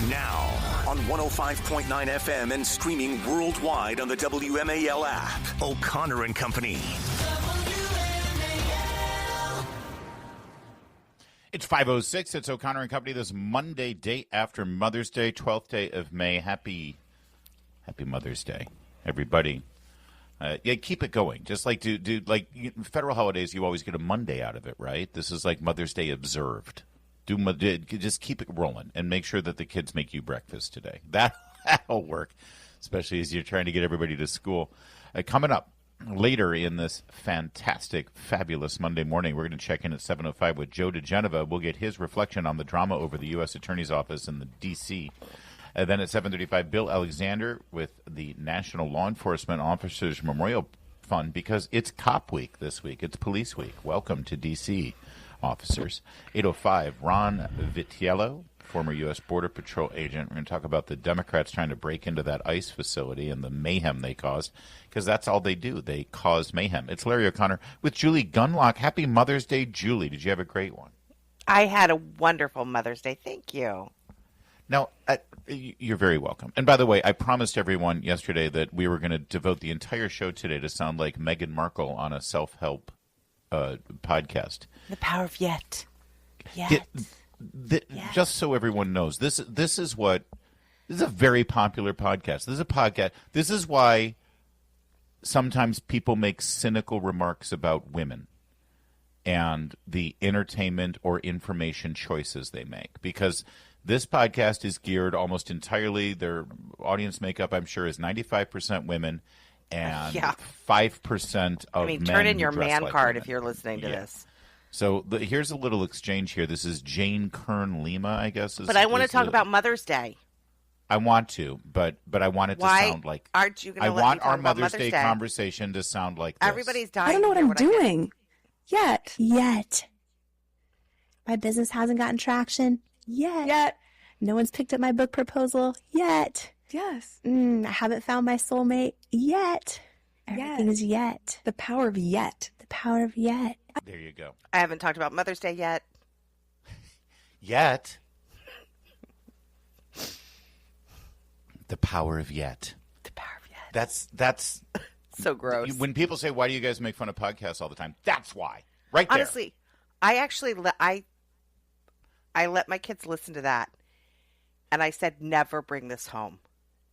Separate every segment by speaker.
Speaker 1: Now, on 105.9 FM and streaming worldwide on the WMAL app, O'Connor and Company.
Speaker 2: It's 5:06. It's O'Connor and Company this Monday, day after Mother's Day, 12th day of May. Happy Mother's Day, everybody. Yeah, keep it going. Just like do like federal holidays, you always get a Monday out of it, right? This is like Mother's Day observed. Just keep it rolling and make sure that the kids make you breakfast today. That'll work, especially as you're trying to get everybody to school. Coming up later in this fantastic, fabulous Monday morning, we're going to check in at 7:05 with Joe DeGeneva. We'll get his reflection on the drama over the U.S. Attorney's Office in the D.C. And then at 7:35, Bill Alexander with the National Law Enforcement Officers Memorial Fund, because it's Cop Week this week. It's Police Week. Welcome to D.C., officers. 8:05, Ron Vitiello, former U.S. Border Patrol agent. We're going to talk about the Democrats trying to break into that ICE facility and the mayhem they caused, because that's all they do. They cause mayhem. It's Larry O'Connor with Julie Gunlock. Happy Mother's Day, Julie. Did you have a great one?
Speaker 3: I had a wonderful Mother's Day. Thank you.
Speaker 2: Now, you're very welcome. And by the way, I promised everyone yesterday that we were going to devote the entire show today to sound like Meghan Markle on a self-help podcast.
Speaker 3: The power of yet. Yet.
Speaker 2: Just so everyone knows, this is a very popular podcast. This is a podcast. This is why sometimes people make cynical remarks about women and the entertainment or information choices they make, because this podcast is geared almost entirely, their audience makeup, I'm sure, is 95% women and 5% of men.
Speaker 3: turn in your man
Speaker 2: like
Speaker 3: card
Speaker 2: women.
Speaker 3: if you're listening to this.
Speaker 2: So here's a little exchange here. This is Jane Kern Lima, I guess.
Speaker 3: But I want to talk about Mother's Day.
Speaker 2: I want to, but I want it to sound like.
Speaker 3: Aren't you going to
Speaker 2: I want our Mother's Day conversation to sound like this.
Speaker 3: Everybody's dying.
Speaker 4: I don't know what I'm doing. Yet. My business hasn't gotten traction. Yet. No one's picked up my book proposal. Yet.
Speaker 5: Yes.
Speaker 4: I haven't found my soulmate. Yet. Everything is yet.
Speaker 5: The power of yet.
Speaker 4: The power of yet.
Speaker 2: There you go.
Speaker 3: I haven't talked about Mother's Day yet.
Speaker 2: Yet. The power of yet.
Speaker 3: The power of yet.
Speaker 2: That's
Speaker 3: so gross.
Speaker 2: When people say, "Why do you guys make fun of podcasts all the time?" That's why. Right there.
Speaker 3: Honestly, I actually I let my kids listen to that, and I said, "Never bring this home,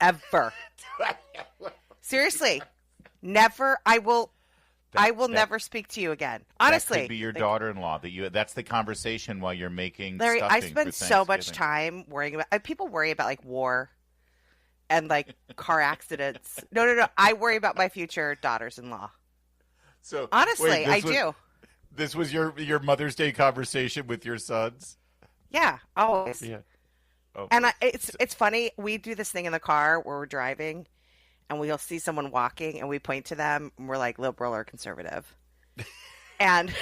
Speaker 3: ever." Seriously, never. I will never speak to you again. Honestly,
Speaker 2: that could be your daughter-in-law. That's the conversation while you're making.
Speaker 3: Larry, I
Speaker 2: stuffing
Speaker 3: spend
Speaker 2: for
Speaker 3: so much
Speaker 2: Thanksgiving.
Speaker 3: time worrying about. People worry about like war and like car accidents. No. I worry about my future daughters-in-law.
Speaker 2: So
Speaker 3: honestly, I do.
Speaker 2: This was your Mother's Day conversation with your sons?
Speaker 3: Yeah, always.
Speaker 2: Yeah. Oh.
Speaker 3: And it's funny. We do this thing in the car where we're driving, and we'll see someone walking, and we point to them, and we're like, liberal or conservative. and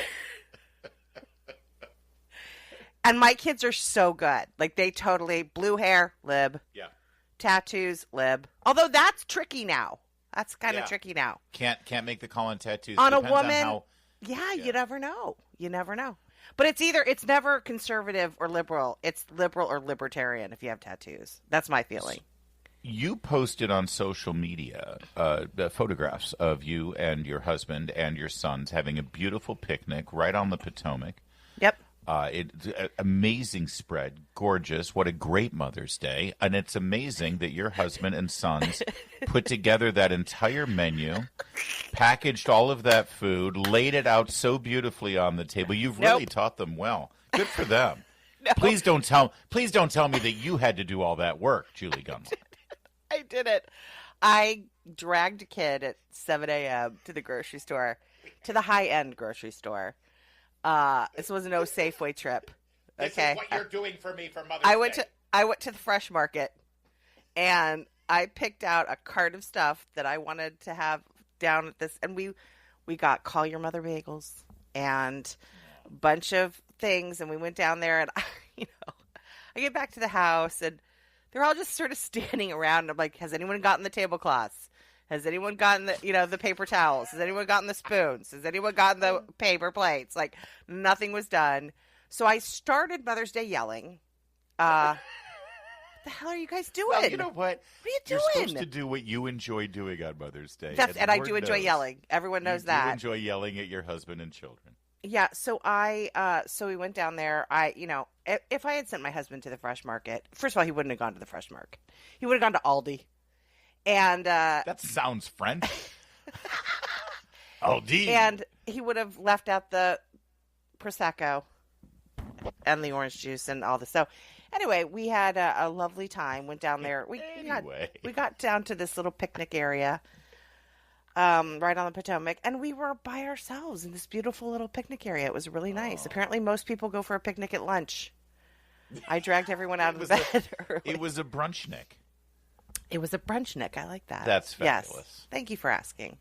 Speaker 3: my kids are so good. Like, they totally, blue hair, lib.
Speaker 2: Yeah.
Speaker 3: Tattoos, lib. Although that's tricky now. That's kind of tricky now.
Speaker 2: Can't make the call on tattoos.
Speaker 3: On
Speaker 2: Depends
Speaker 3: a woman,
Speaker 2: on how...
Speaker 3: you never know. You never know. But it's never conservative or liberal. It's liberal or libertarian if you have tattoos. That's my feeling.
Speaker 2: You posted on social media the photographs of you and your husband and your sons having a beautiful picnic right on the Potomac.
Speaker 3: Yep.
Speaker 2: Amazing spread, gorgeous. What a great Mother's Day. And it's amazing that your husband and sons put together that entire menu, packaged all of that food, laid it out so beautifully on the table. You've really taught them well. Good for them.
Speaker 3: No.
Speaker 2: Please don't tell me that you had to do all that work, Julie Gunlock.
Speaker 3: I did it. I dragged a kid at 7 a.m. to the grocery store, to the high-end grocery store. This was no Safeway trip. Okay.
Speaker 2: This is what you're doing for me for Mother's Day.
Speaker 3: I went to the fresh market, and I picked out a cart of stuff that I wanted to have down at this, and we got Call Your Mother bagels and a bunch of things, and we went down there, and I get back to the house, and they're all just sort of standing around, and I'm like, has anyone gotten the tablecloths? Has anyone gotten the paper towels? Has anyone gotten the spoons? Has anyone gotten the paper plates? Like, nothing was done. So I started Mother's Day yelling. The the hell are you guys doing?
Speaker 2: Well, you know what?
Speaker 3: What are you doing?
Speaker 2: You're supposed to do what you enjoy doing on Mother's Day.
Speaker 3: And I
Speaker 2: Lord
Speaker 3: do enjoy
Speaker 2: knows
Speaker 3: yelling. Everyone knows
Speaker 2: you
Speaker 3: that.
Speaker 2: You enjoy yelling at your husband and children.
Speaker 3: Yeah, so so we went down there. If I had sent my husband to the Fresh Market, first of all, he wouldn't have gone to the Fresh Market. He would have gone to Aldi. And
Speaker 2: that sounds French. Aldi.
Speaker 3: And he would have left out the Prosecco and the orange juice and all this. So anyway, we had a lovely time. Went down there. We got down to this little picnic area. Right on the Potomac, and we were by ourselves in this beautiful little picnic area. It was really nice. Apparently, most people go for a picnic at lunch. I dragged everyone out of bed early.
Speaker 2: It was a brunchnik.
Speaker 3: It was a brunchnik. I like that.
Speaker 2: That's fabulous.
Speaker 3: Yes. Thank you for asking.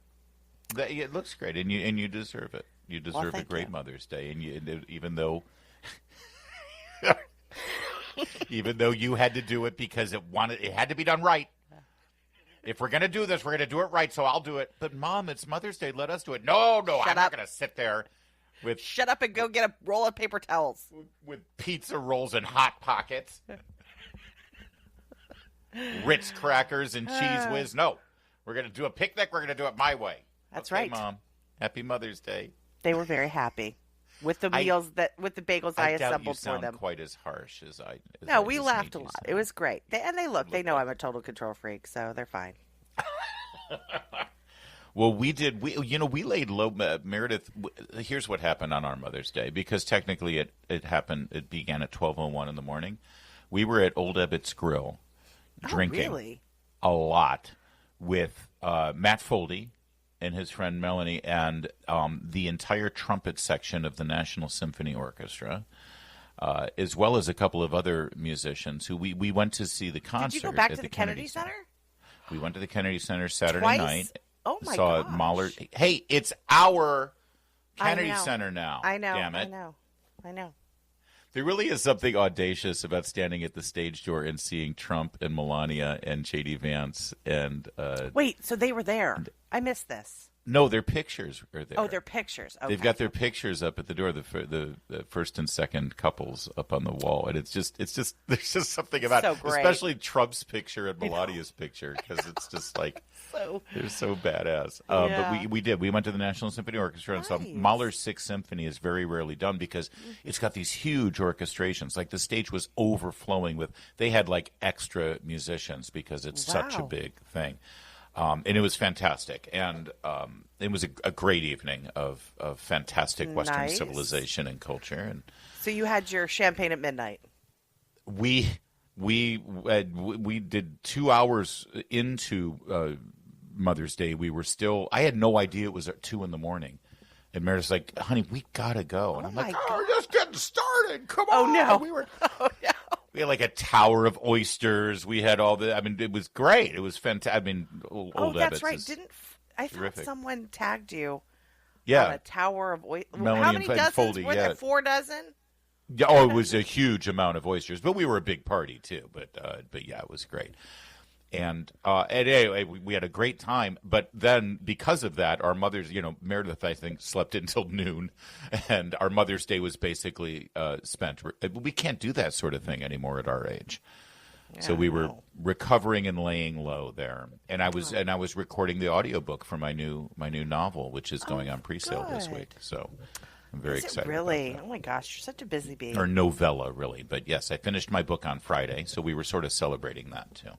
Speaker 2: It looks great, and you deserve it. You deserve a great Mother's Day, and even though you had to do it because it had to be done right. If we're going to do this, we're going to do it right, so I'll do it. But, Mom, it's Mother's Day. Let us do it. No, I'm not going to sit there with...
Speaker 3: Shut up and go get a roll of paper towels.
Speaker 2: With pizza rolls and Hot Pockets. Ritz crackers and Cheese Whiz. No, we're going to do a picnic. We're going to do it my way.
Speaker 3: That's
Speaker 2: okay,
Speaker 3: right.
Speaker 2: Mom. Happy Mother's Day.
Speaker 3: They were very happy. With the meals with the bagels I assembled for them.
Speaker 2: I doubt you sound quite as harsh as I.
Speaker 3: No, we laughed a lot. It was great. They know I'm a total control freak, so they're fine.
Speaker 2: Well, we laid low. Meredith, here's what happened on our Mother's Day, because technically it began at 12:01 in the morning. We were at Old Ebbitt's Grill drinking a lot with Matt Foldy and his friend Melanie, and the entire trumpet section of the National Symphony Orchestra, as well as a couple of other musicians who we went to see the concert.
Speaker 3: Did you go back
Speaker 2: at
Speaker 3: to the Kennedy Center?
Speaker 2: We went to the Kennedy Center Saturday
Speaker 3: Twice?
Speaker 2: night.
Speaker 3: Oh, my
Speaker 2: saw
Speaker 3: gosh.
Speaker 2: Mahler. Hey, it's our Kennedy Center now.
Speaker 3: I know.
Speaker 2: Damn it.
Speaker 3: I know.
Speaker 2: There really is something audacious about standing at the stage door and seeing Trump and Melania and J.D. Vance and...
Speaker 3: Wait, so they were there. I missed this.
Speaker 2: No, their pictures are there.
Speaker 3: Oh, their pictures. Okay.
Speaker 2: They've got their pictures up at the door, the first and second couples up on the wall, and it's just there's just something about
Speaker 3: so
Speaker 2: it,
Speaker 3: great.
Speaker 2: Especially Trump's picture and Melania's picture, because it's just like they're so badass. But we went to the National Symphony Orchestra and saw Mahler's Sixth Symphony is very rarely done because it's got these huge orchestrations. Like the stage was overflowing with. They had like extra musicians because it's such a big thing. And it was fantastic, and it was a great evening of fantastic Western civilization and culture. And
Speaker 3: so you had your champagne at midnight.
Speaker 2: We did 2 hours into Mother's Day. We were still. I had no idea it was at 2 a.m. And Meredith's like, "Honey, we gotta go." And I'm like, "We're just getting started. Come on."
Speaker 3: Oh no!
Speaker 2: We were.
Speaker 3: Oh no!
Speaker 2: We had like a tower of oysters. We had all the. I mean, it was great. It was fantastic. I mean, old
Speaker 3: that's
Speaker 2: Ebbets
Speaker 3: right. I
Speaker 2: terrific.
Speaker 3: thought someone tagged you?
Speaker 2: Yeah,
Speaker 3: on a tower of oysters.
Speaker 2: Melanie
Speaker 3: How many
Speaker 2: and
Speaker 3: dozens
Speaker 2: Foldy,
Speaker 3: were there? 4 dozen.
Speaker 2: Yeah. Oh, it was a huge amount of oysters, but we were a big party too. But yeah, it was great. And anyway, we had a great time. But then because of that, our mothers, Meredith, I think, slept until noon. And our Mother's Day was basically spent. We can't do that sort of thing anymore at our age. Yeah, so we were recovering and laying low there. And I was recording the audiobook for my new novel, which is going on pre-sale this week. So I'm very excited.
Speaker 3: Really?
Speaker 2: About that.
Speaker 3: Oh my gosh, you're such a busy bee.
Speaker 2: Or novella, really. But yes, I finished my book on Friday, so we were sort of celebrating that too.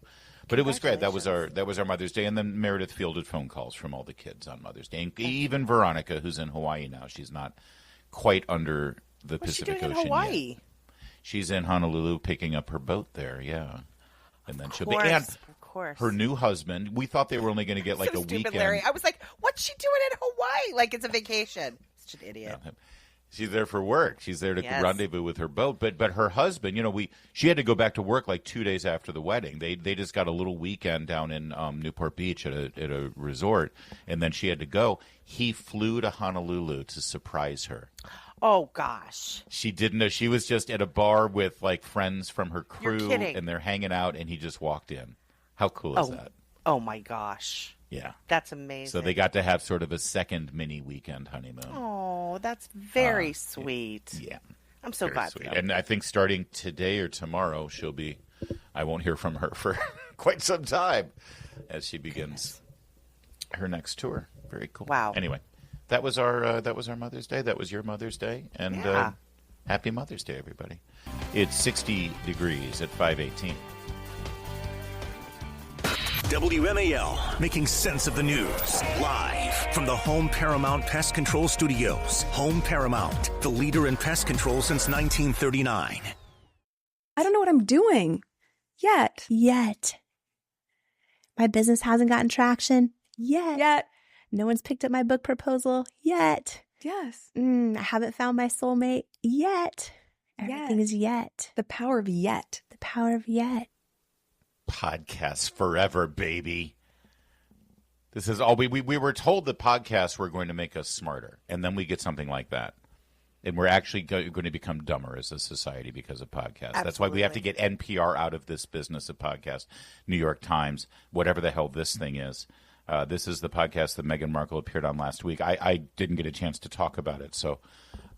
Speaker 2: But it was great. That was our Mother's Day, and then Meredith fielded phone calls from all the kids on Mother's Day, and even Veronica, who's in Hawaii now. She's not quite under the Pacific Ocean
Speaker 3: in Hawaii?
Speaker 2: Yet. She's in Honolulu picking up her boat there. Yeah, and then she'll be.
Speaker 3: And
Speaker 2: of course, her new husband. We thought they were only going to get like
Speaker 3: so
Speaker 2: a
Speaker 3: stupid,
Speaker 2: weekend.
Speaker 3: Larry. I was like, "What's she doing in Hawaii? Like it's a vacation." Such an idiot.
Speaker 2: Yeah. She's there for work. She's there to rendezvous with her boat. But her husband, she had to go back to work like 2 days after the wedding. They just got a little weekend down in Newport Beach at a resort, and then she had to go. He flew to Honolulu to surprise her.
Speaker 3: Oh gosh.
Speaker 2: She didn't know. She was just at a bar with like friends from her crew,
Speaker 3: You're kidding.
Speaker 2: And they're hanging out, and he just walked in. How cool is that?
Speaker 3: Oh my gosh.
Speaker 2: Yeah.
Speaker 3: That's amazing.
Speaker 2: So they got to have sort of a second mini weekend honeymoon.
Speaker 3: Oh, that's very sweet.
Speaker 2: Yeah.
Speaker 3: I'm so glad.
Speaker 2: Sweet. And I think starting today or tomorrow, I won't hear from her for quite some time as she begins her next tour. Very cool.
Speaker 3: Wow.
Speaker 2: Anyway, that was our Mother's Day. That was your Mother's Day. And happy Mother's Day, everybody. It's 60 degrees at 5:18.
Speaker 1: WMAL, making sense of the news. Live from the Home Paramount Pest Control Studios. Home Paramount, the leader in pest control since 1939.
Speaker 4: I don't know what I'm doing. Yet. My business hasn't gotten traction. Yet. No one's picked up my book proposal. Yet.
Speaker 5: Yes.
Speaker 4: I haven't found my soulmate. Yet. Everything is yet.
Speaker 5: The power of yet.
Speaker 4: The power of yet.
Speaker 2: Podcasts forever, baby. This is all we were told that podcasts were going to make us smarter, and then we get something like that. And we're actually going to become dumber as a society because of podcasts.
Speaker 3: Absolutely.
Speaker 2: That's why we have to get NPR out of this business of podcasts. New York Times, whatever the hell this thing is. This is the podcast that Meghan Markle appeared on last week. I didn't get a chance to talk about it, so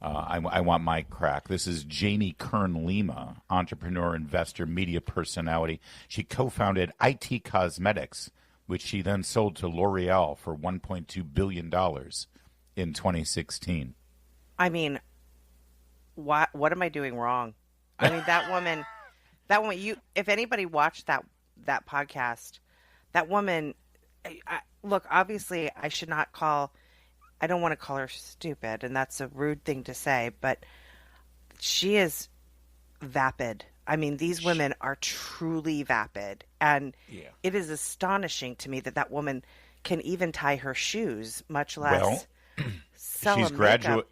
Speaker 2: I want my crack. This is Jamie Kern-Lima, entrepreneur, investor, media personality. She co-founded IT Cosmetics, which she then sold to L'Oreal for $1.2 billion in 2016.
Speaker 3: I mean, what am I doing wrong? I mean, that woman, if anybody watched that podcast, that woman, look, obviously I don't want to call her stupid, and that's a rude thing to say, but she is vapid. I mean, these women are truly vapid, and it is astonishing to me that woman can even tie her shoes, much less sell a makeup.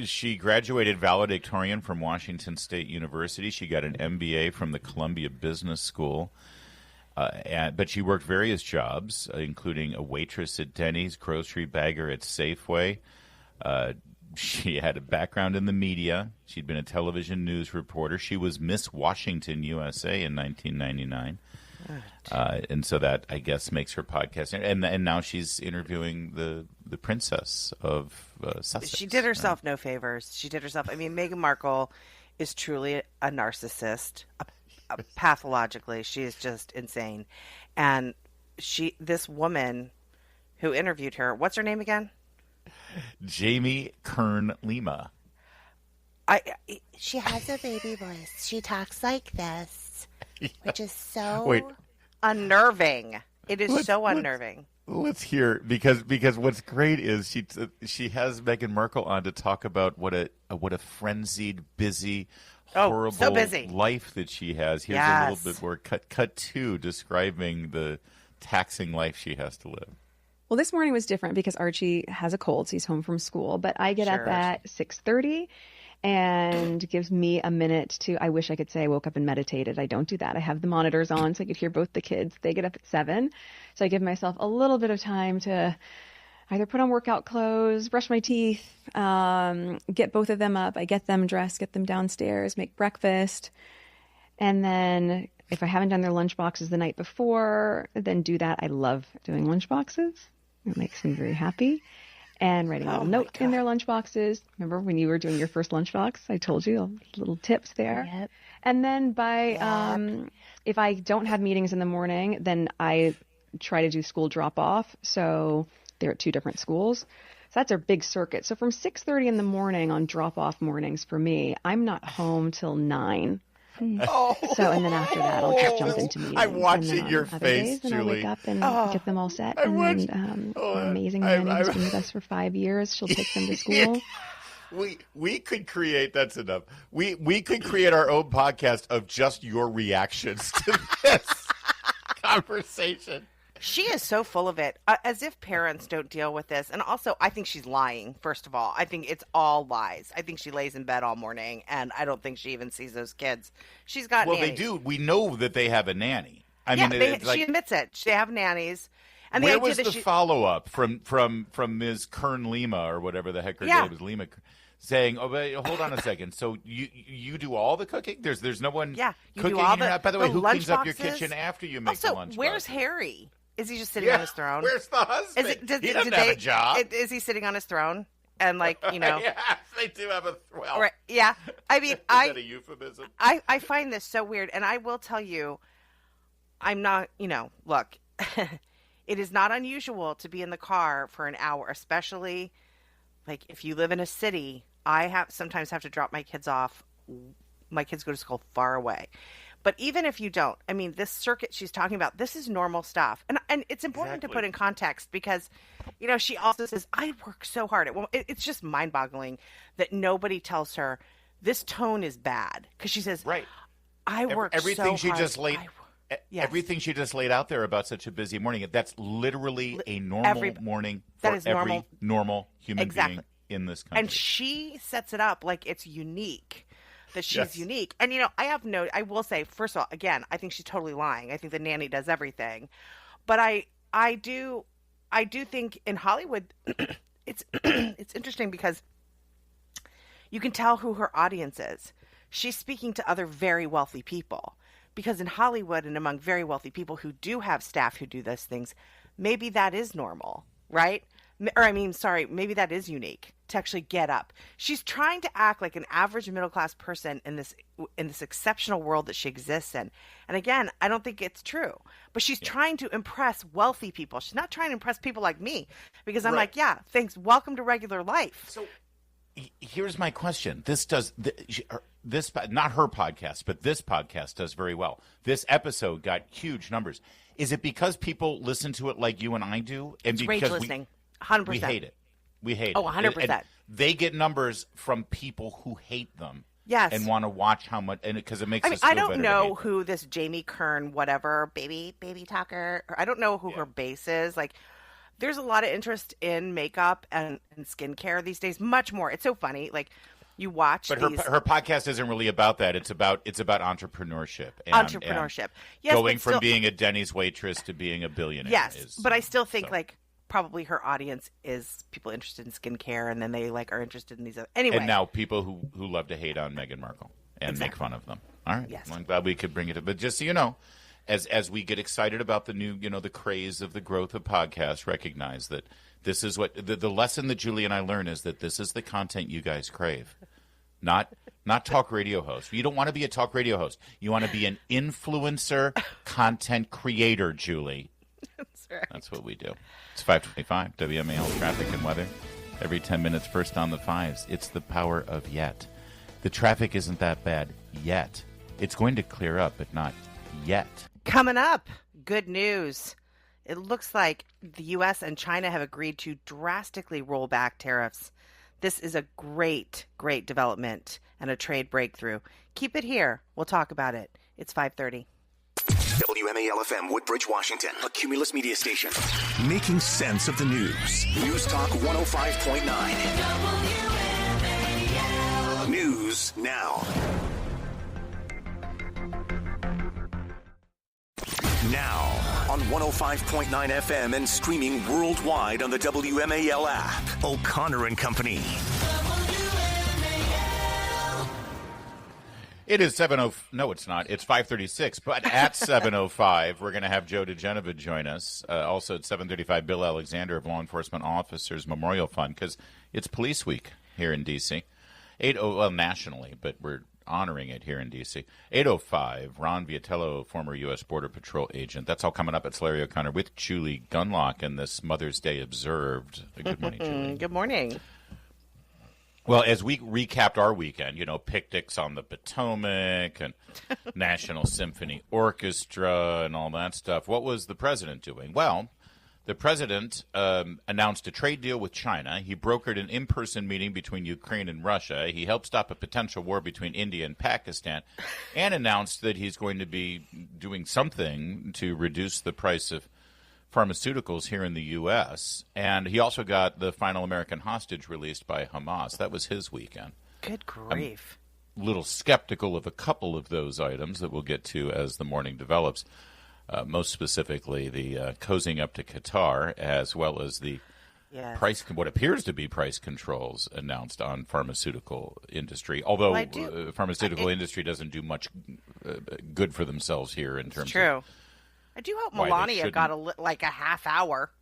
Speaker 2: She graduated valedictorian from Washington State University. She got an MBA from the Columbia Business School. But she worked various jobs, including a waitress at Denny's, grocery bagger at Safeway. She had a background in the media. She'd been a television news reporter. She was Miss Washington, USA in 1999. And so that, I guess, makes her podcast. And now she's interviewing the princess of Sussex.
Speaker 3: She did herself no favors. I mean, Meghan Markle is truly a narcissist, pathologically. She is just insane. And this woman who interviewed her, what's her name again?
Speaker 2: Jamie Kern-Lima.
Speaker 6: She has a baby voice. She talks like this, which is so
Speaker 3: unnerving. It is so unnerving.
Speaker 2: Let's hear, because what's great is she has Meghan Markle on to talk about what a frenzied, busy, horrible
Speaker 3: so busy
Speaker 2: life that she has. Here's a little bit more cut two describing the taxing life she has to live.
Speaker 5: Well, this morning was different because Archie has a cold, so he's home from school. But I get up at 6:30 and gives me a minute to, I wish I could say I woke up and meditated. I don't do that. I have the monitors on so I could hear both the kids. They get up at 7. So I give myself a little bit of time to either put on workout clothes, brush my teeth, get both of them up. I get them dressed, get them downstairs, make breakfast. And then if I haven't done their lunch boxes the night before, then do that. I love doing lunch boxes. It makes me very happy. And writing a little note in their lunch boxes. Remember when you were doing your first lunch box? I told you little tips there. Yep. And then if I don't have meetings in the morning, then I try to do school drop off. So they're at 2 different schools. So that's our big circuit. So from 6:30 in the morning on drop off mornings for me, I'm not home till 9. So, and then after that, I'll just jump into meetings.
Speaker 2: I'm watching your face,
Speaker 5: days,
Speaker 2: Julie.
Speaker 5: I'll wake up and get them all set. An amazing nanny who's been with us for 5 years. She'll take them to school.
Speaker 2: We could create, that's enough. We could create our own podcast of just your reactions to this conversation.
Speaker 3: She is so full of it, as if parents don't deal with this. And also, I think she's lying, first of all. I think it's all lies. I think she lays in bed all morning, and I don't think she even sees those kids. She's got nannies.
Speaker 2: Well, they do. We know that they have a nanny. I mean,
Speaker 3: she admits it. They have nannies. And
Speaker 2: where was the follow-up from Ms. Kern-Lima, or whatever the heck her name is, Lima, saying, "Oh, but hold on a second. So you do all the cooking? There's no one cooking
Speaker 3: do all
Speaker 2: in your house? By the way, who cleans up your
Speaker 3: boxes?
Speaker 2: kitchen after you make the lunch
Speaker 3: where's
Speaker 2: boxes?
Speaker 3: Harry? Is he just sitting on his throne?
Speaker 2: Where's the husband? He doesn't have a job.
Speaker 3: Is he sitting on his throne? And like,
Speaker 2: Yes, they do have a well.
Speaker 3: right, yeah. I mean,
Speaker 2: Is that a euphemism?
Speaker 3: I find this so weird, and I will tell you, I'm not, look, it is not unusual to be in the car for an hour, especially like if you live in a city. I sometimes have to drop my kids off. My kids go to school far away. But even if you don't, I mean, this circuit she's talking about, this is normal stuff. And it's important to put in context because, she also says, I work so hard. It's just mind-boggling that nobody tells her this tone is bad. Because she says,
Speaker 2: right.
Speaker 3: I work
Speaker 2: everything
Speaker 3: so
Speaker 2: she
Speaker 3: hard.
Speaker 2: just laid.
Speaker 3: Yes.
Speaker 2: Everything she just laid out there about such a busy morning, that's literally a normal morning for every normal human being in this country.
Speaker 3: And she sets it up like it's unique. That she's unique. And, I will say, first of all, again, I think she's totally lying. I think the nanny does everything. But I do think in Hollywood, it's interesting because you can tell who her audience is. She's speaking to other very wealthy people. Because in Hollywood and among very wealthy people who do have staff who do those things, maybe that is normal, right? Maybe that is unique to actually get up. She's trying to act like an average middle-class person in this exceptional world that she exists in. And again, I don't think it's true. But she's trying to impress wealthy people. She's not trying to impress people like me because I'm like, yeah, thanks. Welcome to regular life.
Speaker 2: So here's my question. This not her podcast, but this podcast does very well. This episode got huge numbers. Is it because people listen to it like you and I do? And
Speaker 3: it's
Speaker 2: because
Speaker 3: rage listening. 100%.
Speaker 2: We hate it. We hate it.
Speaker 3: Oh, 100%.
Speaker 2: And they get numbers from people who hate them.
Speaker 3: Yes.
Speaker 2: And want to watch how much, and because it makes us feel
Speaker 3: I don't
Speaker 2: better
Speaker 3: know who this Jamie Kern, whatever, baby talker, or I don't know who her base is. Like, there's a lot of interest in makeup and skincare these days, much more. It's so funny. Like, you watch
Speaker 2: but
Speaker 3: these...
Speaker 2: her podcast isn't really about that. It's about entrepreneurship.
Speaker 3: Entrepreneurship. Yes,
Speaker 2: going from being a Denny's waitress to being a billionaire.
Speaker 3: Yes, but I still think, probably her audience is people interested in skincare, and then they are interested in these other... Anyway.
Speaker 2: And now people who love to hate on Meghan Markle and make fun of them. All right.
Speaker 3: Yes.
Speaker 2: Well, I'm glad we could bring it up. But just so you know, as we get excited about the new, the craze of the growth of podcasts, recognize that this is what the lesson that Julie and I learn is that this is the content you guys crave. Not talk radio host. You don't want to be a talk radio host. You want to be an influencer content creator, Julie.
Speaker 3: That's right.
Speaker 2: That's what we do. It's 5:25 WMAL traffic and weather. Every 10 minutes, first on the fives. It's the power of yet. The traffic isn't that bad yet. It's going to clear up, but not yet.
Speaker 3: Coming up, good news. It looks like the U.S. and China have agreed to drastically roll back tariffs. This is a great, great development and a trade breakthrough. Keep it here. We'll talk about it. It's 5:30.
Speaker 1: WMAL-FM Woodbridge, Washington, a Cumulus media station. Making sense of the news. News Talk 105.9. News now. Now on 105.9 FM and streaming worldwide on the WMAL app. O'Connor and Company.
Speaker 2: It is 7:00. No, it's not. It's 5:36. But at 7:05, we're going to have Joe DeGenova join us. Also at 7:35, Bill Alexander of Law Enforcement Officers Memorial Fund, because it's Police Week here in D.C. Nationally, but we're honoring it here in D.C. 8:05, Ron Vietello, former U.S. Border Patrol agent. That's all coming up. It's Larry O'Connor with Julie Gunlock and this Mother's Day observed. Good morning, Julie.
Speaker 3: Good morning.
Speaker 2: Well, as we recapped our weekend, picnics on the Potomac and National Symphony Orchestra and all that stuff, what was the president doing? Well, the president announced a trade deal with China. He brokered an in-person meeting between Ukraine and Russia. He helped stop a potential war between India and Pakistan and announced that he's going to be doing something to reduce the price of pharmaceuticals here in the U.S., and he also got the final American hostage released by Hamas. That was his weekend.
Speaker 3: Good grief.
Speaker 2: I'm a little skeptical of a couple of those items that we'll get to as the morning develops, most specifically the cozying up to Qatar, as well as the what appears to be price controls announced on pharmaceutical industry, although pharmaceutical industry doesn't do much good for themselves here in terms of...
Speaker 3: I do hope Melania got a half hour.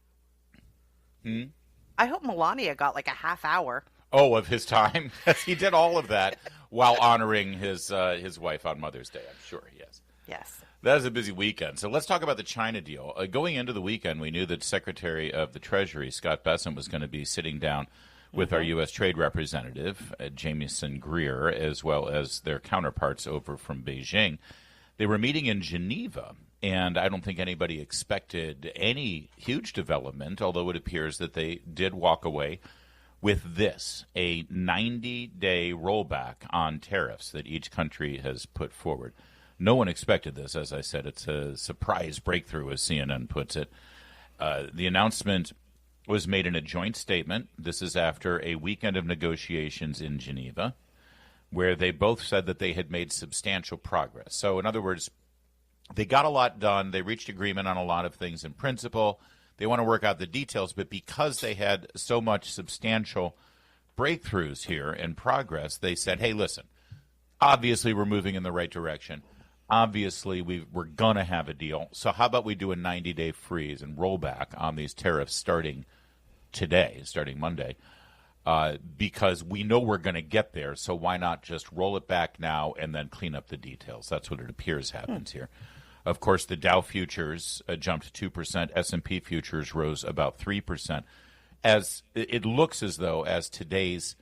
Speaker 3: I hope Melania got like a half hour.
Speaker 2: Oh, of his time? He did all of that while honoring his wife on Mother's Day. I'm sure he is.
Speaker 3: Yes.
Speaker 2: That was a busy weekend. So let's talk about the China deal. Going into the weekend, we knew that Secretary of the Treasury, Scott Bessent, was going to be sitting down with our U.S. Trade Representative, Jamieson Greer, as well as their counterparts over from Beijing. They were meeting in Geneva, and I don't think anybody expected any huge development, although it appears that they did walk away with this, a 90-day rollback on tariffs that each country has put forward. No one expected this. As I said, it's a surprise breakthrough, as CNN puts it. The announcement was made in a joint statement. This is after a weekend of negotiations in Geneva, where they both said that they had made substantial progress. So, in other words, they got a lot done. They reached agreement on a lot of things in principle. They want to work out the details, but because they had so much substantial breakthroughs here and progress, they said, hey, listen, obviously we're moving in the right direction. Obviously, we're going to have a deal. So how about we do a 90-day freeze and rollback on these tariffs starting today, starting Monday, because we know we're going to get there. So why not just roll it back now and then clean up the details? That's what it appears happens here. Of course, the Dow futures jumped 2%. S&P futures rose about 3%. As it looks as though as today's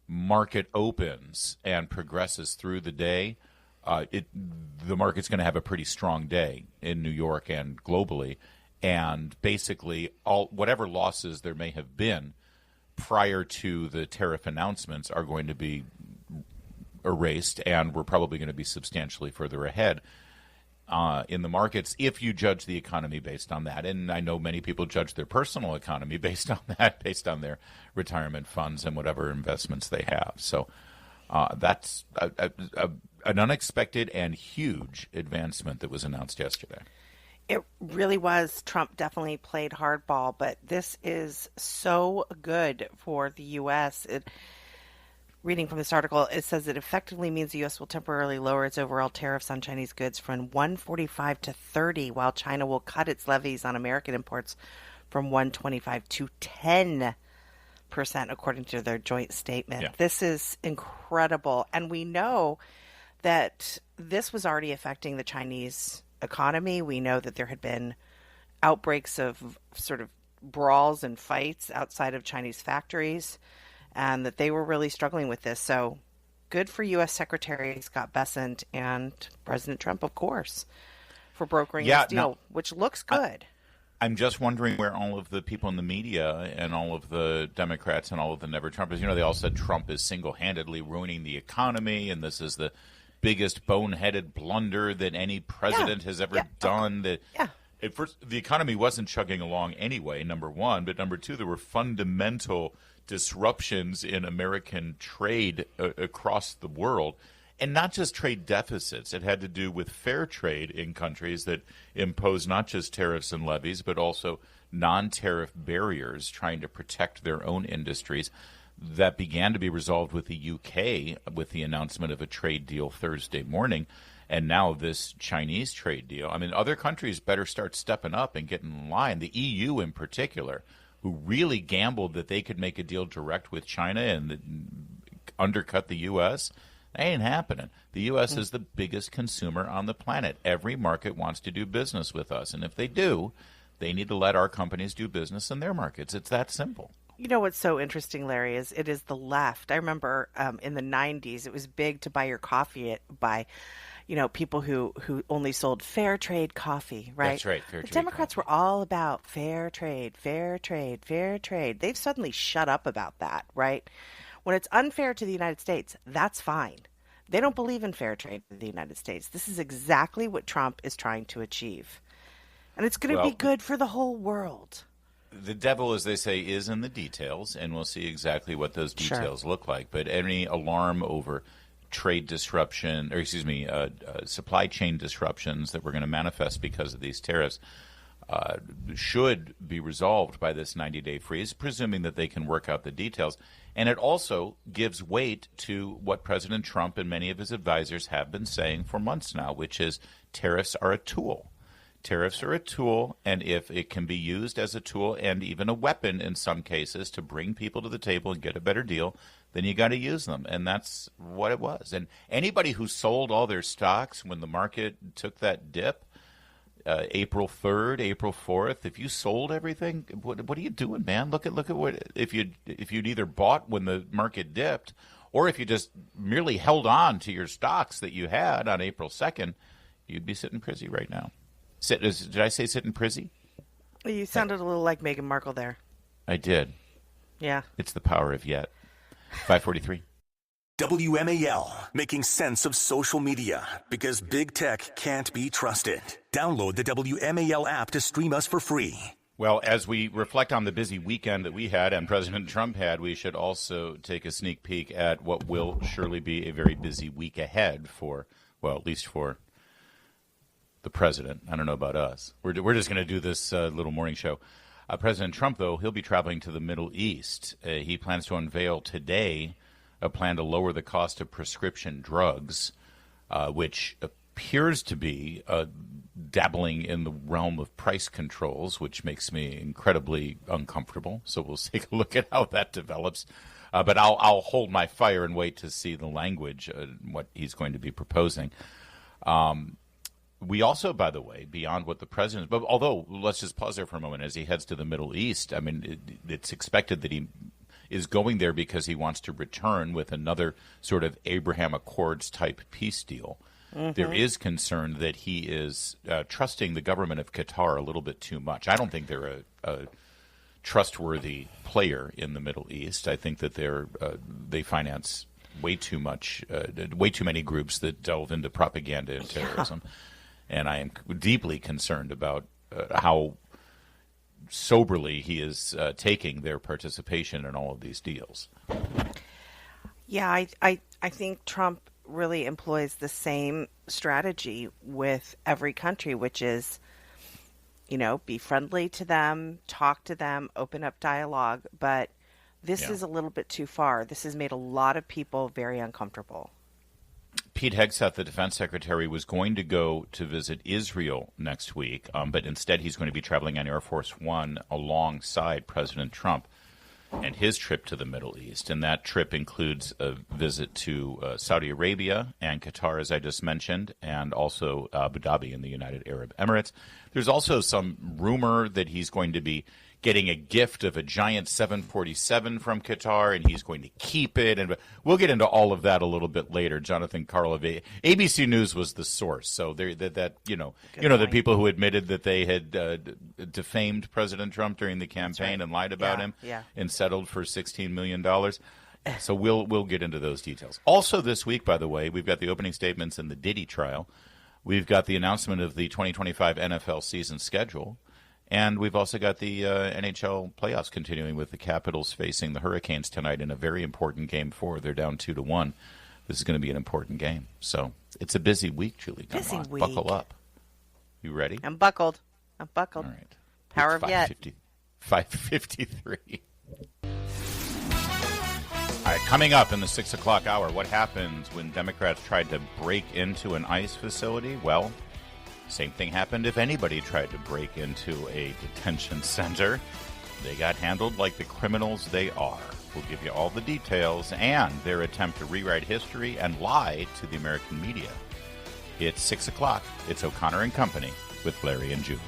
Speaker 2: market opens and progresses through the day, the market's going to have a pretty strong day in New York and globally, and basically whatever losses there may have been prior to the tariff announcements are going to be erased, and we're probably going to be substantially further ahead in the markets if you judge the economy based on that. And I know many people judge their personal economy based on that, based on their retirement funds and whatever investments they have. So that's an unexpected and huge advancement that was announced yesterday.
Speaker 3: It really was. Trump definitely played hardball, but this is so good for the U.S. Reading from this article, it says it effectively means the U.S. will temporarily lower its overall tariffs on Chinese goods from 145 to 30, while China will cut its levies on American imports from 125 to 10%, according to their joint statement.
Speaker 2: Yeah.
Speaker 3: This is incredible. And we know that this was already affecting the Chinese economy. We know that there had been outbreaks of sort of brawls and fights outside of Chinese factories, and that they were really struggling with this. So good for U.S. Secretary Scott Bessent and President Trump, of course, for brokering this deal, which looks good.
Speaker 2: I'm just wondering where all of the people in the media and all of the Democrats and all of the never-Trumpers, they all said Trump is single-handedly ruining the economy, and this is the biggest boneheaded blunder that any president has ever done. At first, the economy wasn't chugging along anyway, number one. But number two, there were fundamental disruptions in American trade across the world. And not just trade deficits. It had to do with fair trade in countries that impose not just tariffs and levies, but also non-tariff barriers trying to protect their own industries. That began to be resolved with the UK with the announcement of a trade deal Thursday morning, and now this Chinese trade deal. I mean, other countries better start stepping up and getting in line. The EU in particular, who really gambled that they could make a deal direct with China and undercut the U.S., that ain't happening. The U.S. is the biggest consumer on the planet. Every market wants to do business with us, and if they do, they need to let our companies do business in their markets. It's that simple.
Speaker 3: You know what's so interesting, Larry, is it is the left. I remember in the 90s, it was big to buy your coffee by, people who only sold fair trade coffee, right?
Speaker 2: That's right, fair
Speaker 3: the
Speaker 2: trade
Speaker 3: Democrats
Speaker 2: coffee.
Speaker 3: were all about fair trade, fair trade, fair trade. They've suddenly shut up about that, right? When it's unfair to the United States, that's fine. They don't believe in fair trade in the United States. This is exactly what Trump is trying to achieve. And it's going to be good for the whole world.
Speaker 2: The devil, as they say, is in the details, and we'll see exactly what those details look like. But any alarm over trade disruption, supply chain disruptions that we're going to manifest because of these tariffs should be resolved by this 90-day freeze, presuming that they can work out the details. And it also gives weight to what President Trump and many of his advisors have been saying for months now, which is tariffs are a tool. Tariffs are a tool, and if it can be used as a tool and even a weapon in some cases to bring people to the table and get a better deal, then you got to use them. And that's what it was. And anybody who sold all their stocks when the market took that dip, April 3rd, April 4th, if you sold everything, what are you doing, man? Look at what if you'd either bought when the market dipped, or if you just merely held on to your stocks that you had on April 2nd, you'd be sitting pretty right now. Did I say sitting pretty?
Speaker 3: You sounded a little like Meghan Markle there.
Speaker 2: I did.
Speaker 3: Yeah.
Speaker 2: It's the power of yet. 543.
Speaker 1: WMAL, making sense of social media because big tech can't be trusted. Download the WMAL app to stream us for free.
Speaker 2: Well, as we reflect on the busy weekend that we had and President Trump had, we should also take a sneak peek at what will surely be a very busy week ahead for, well, at least for the president. I don't know about us. We're just going to do this little morning show. President Trump, though, he'll be traveling to the Middle East. He plans to unveil today a plan to lower the cost of prescription drugs, which appears to be dabbling in the realm of price controls, which makes me incredibly uncomfortable. So we'll take a look at how that develops. But I'll hold my fire and wait to see the language, what he's going to be proposing. We also, by the way, beyond what the president, but although let's just pause there for a moment as he heads to the Middle East. I mean, it's expected that he is going there because he wants to return with another sort of Abraham Accords type peace deal. Mm-hmm. There is concern that he is trusting the government of Qatar a little bit too much. I don't think they're a trustworthy player in the Middle East. I think that they finance way too many groups that delve into propaganda and terrorism. And I am deeply concerned about how soberly he is taking their participation in all of these deals.
Speaker 3: Yeah, I think Trump really employs the same strategy with every country, which is, be friendly to them, talk to them, open up dialogue. But this is a little bit too far. This has made a lot of people very uncomfortable.
Speaker 2: Pete Hegseth, the defense secretary, was going to go to visit Israel next week, but instead he's going to be traveling on Air Force One alongside President Trump and his trip to the Middle East. And that trip includes a visit to Saudi Arabia and Qatar, as I just mentioned, and also Abu Dhabi in the United Arab Emirates. There's also some rumor that he's going to be getting a gift of a giant 747 from Qatar, and he's going to keep it. And we'll get into all of that a little bit later. Jonathan Karl of ABC News was the source. So the people who admitted that they had defamed President Trump during the campaign and lied about him and settled for $16 million. So we'll get into those details. Also this week, by the way, we've got the opening statements in the Diddy trial. We've got the announcement of the 2025 NFL season schedule. And we've also got the NHL playoffs continuing with the Capitals facing the Hurricanes tonight in a very important Game 4. They're down 2-1. This is going to be an important game. So it's a busy week, Julie.
Speaker 3: Busy week.
Speaker 2: Buckle up. You ready?
Speaker 3: I'm buckled. All right. Power of yet.
Speaker 2: 5:53. All right, coming up in the 6 o'clock hour, what happens when Democrats tried to break into an ICE facility? Well, same thing happened if anybody tried to break into a detention center. They got handled like the criminals they are. We'll give you all the details and their attempt to rewrite history and lie to the American media. It's 6 o'clock. It's O'Connor and Company with Larry and Julie.